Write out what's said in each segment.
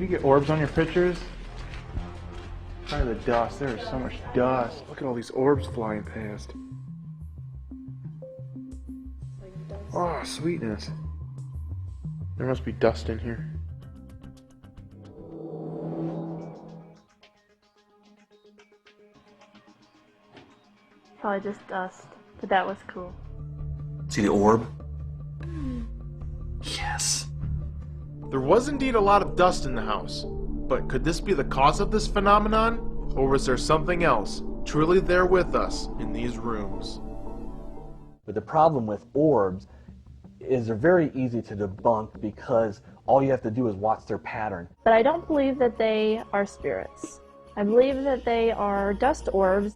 you get orbs on your pictures? Probably the dust. There is so much dust. Look at all these orbs flying past. Oh, sweetness. There must be dust in here. Probably just dust, but that was cool. See the orb? Yes. There was indeed a lot of dust in the house, but could this be the cause of this phenomenon? Or was there something else truly there with us in these rooms? But the problem with orbs is they're very easy to debunk because all you have to do is watch their pattern. But I don't believe that they are spirits. I believe that they are dust orbs.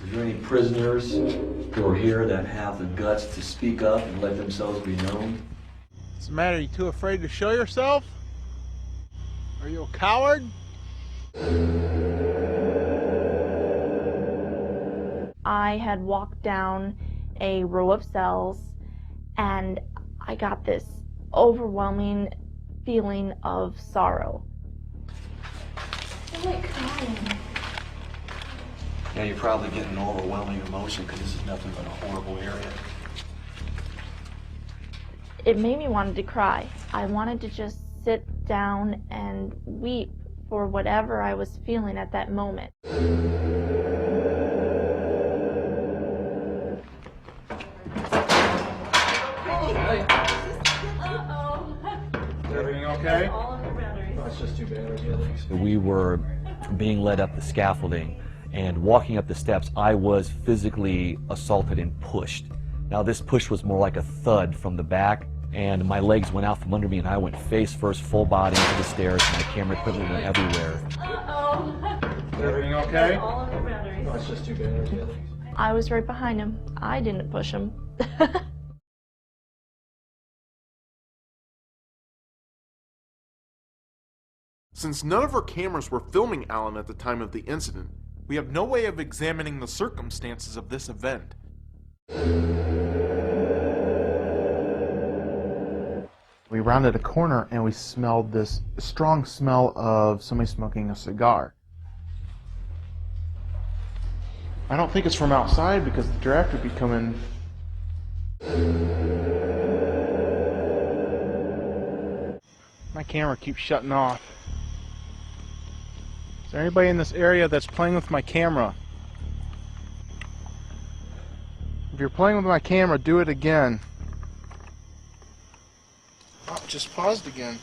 Is there any prisoners who are here that have the guts to speak up and let themselves be known? What's the matter? Are you too afraid to show yourself? Are you a coward? I had walked down a row of cells and I got this overwhelming feeling of sorrow. I'm like crying. Yeah, you're probably getting an overwhelming emotion because this is nothing but a horrible area. It made me want to cry. I wanted to just sit down and weep for whatever I was feeling at that moment. Everything okay? That's just too bad. We were being led up the scaffolding, and walking up the steps, I was physically assaulted and pushed. Now this push was more like a thud from the back, and my legs went out from under me, and I went face first, full body into the stairs, and my camera equipment went everywhere. Everything okay? That's just too bad. I was right behind him. I didn't push him. Since none of our cameras were filming Alan at the time of the incident, we have no way of examining the circumstances of this event. We rounded a corner and we smelled this strong smell of somebody smoking a cigar. I don't think it's from outside because the draft would be coming. My camera keeps shutting off. Is there anybody in this area that's playing with my camera? If you're playing with my camera, do it again. Oh, it just paused again.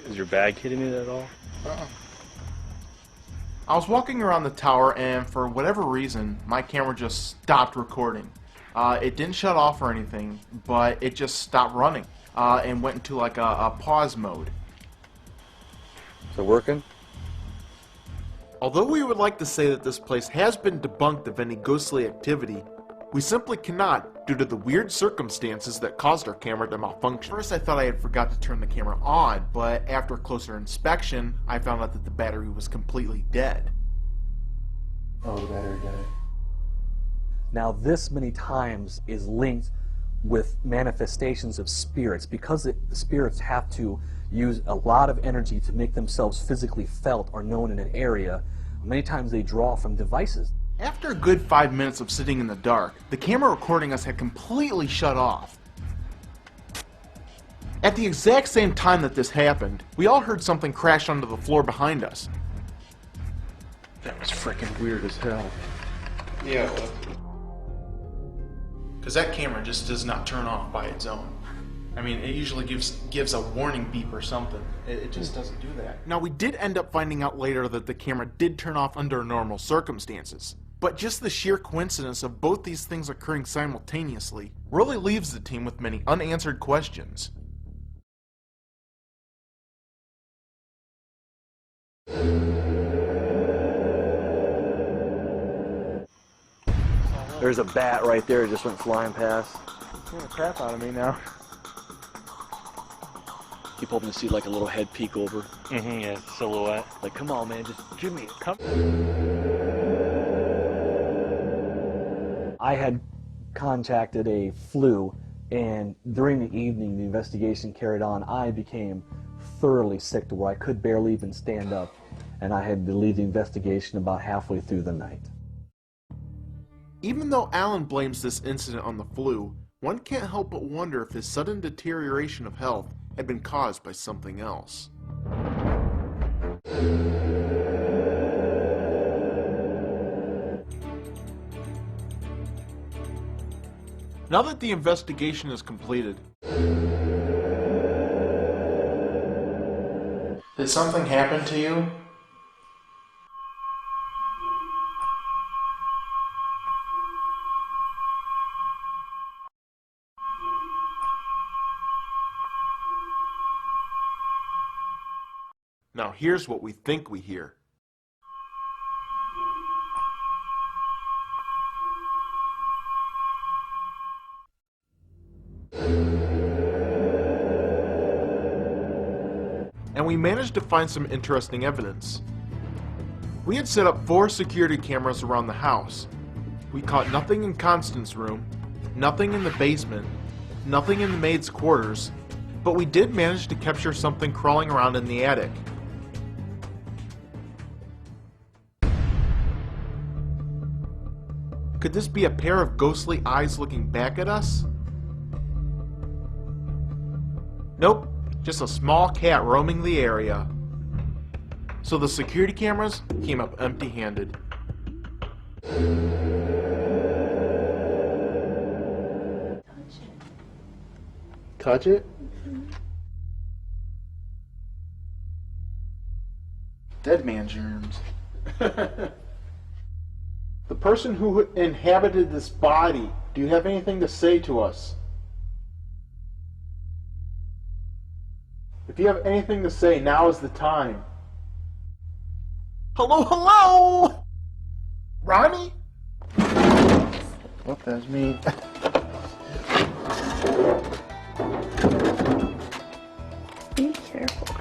Is your bag hitting it at all? I was walking around the tower and for whatever reason, my camera just stopped recording. It didn't shut off or anything, but it just stopped running and went into like a pause mode. Is it working? Although we would like to say that this place has been debunked of any ghostly activity, we simply cannot due to the weird circumstances that caused our camera to malfunction. First I thought I had forgot to turn the camera on, but after closer inspection, I found out that the battery was completely dead. Oh, the battery died. Now this many times is linked with manifestations of spirits because the spirits have to use a lot of energy to make themselves physically felt or known in an area. Many times they draw from devices. After a good 5 minutes of sitting in the dark, the camera recording us had completely shut off. At the exact same time that this happened, we all heard something crash onto the floor behind us. That was freaking weird as hell. Yeah. Because that camera just does not turn off by its own. I mean, it usually gives a warning beep or something. It just doesn't do that. Now, we did end up finding out later that the camera did turn off under normal circumstances. But just the sheer coincidence of both these things occurring simultaneously really leaves the team with many unanswered questions. There's a bat right there, it just went flying past. Scaring the crap out of me now. Keep hoping to see like a little head peek over. Yeah, silhouette. Like, come on, man, just give me it. Come. I had contacted a flu, and during the evening the investigation carried on. I became thoroughly sick to where I could barely even stand up, and I had to leave the investigation about halfway through the night. Even though Alan blames this incident on the flu, one can't help but wonder if his sudden deterioration of health had been caused by something else. Now that the investigation is completed, did something happen to you? Now here's what we think we hear. And we managed to find some interesting evidence. We had set up 4 security cameras around the house. We caught nothing in Constance's room, nothing in the basement, nothing in the maid's quarters, but we did manage to capture something crawling around in the attic. Could this be a pair of ghostly eyes looking back at us? Nope, just a small cat roaming the area. So the security cameras came up empty-handed. Touch it? Dead man germs. The person who inhabited this body, do you have anything to say to us? If you have anything to say, now is the time. Hello, hello! Ronnie? What does mean? Be careful.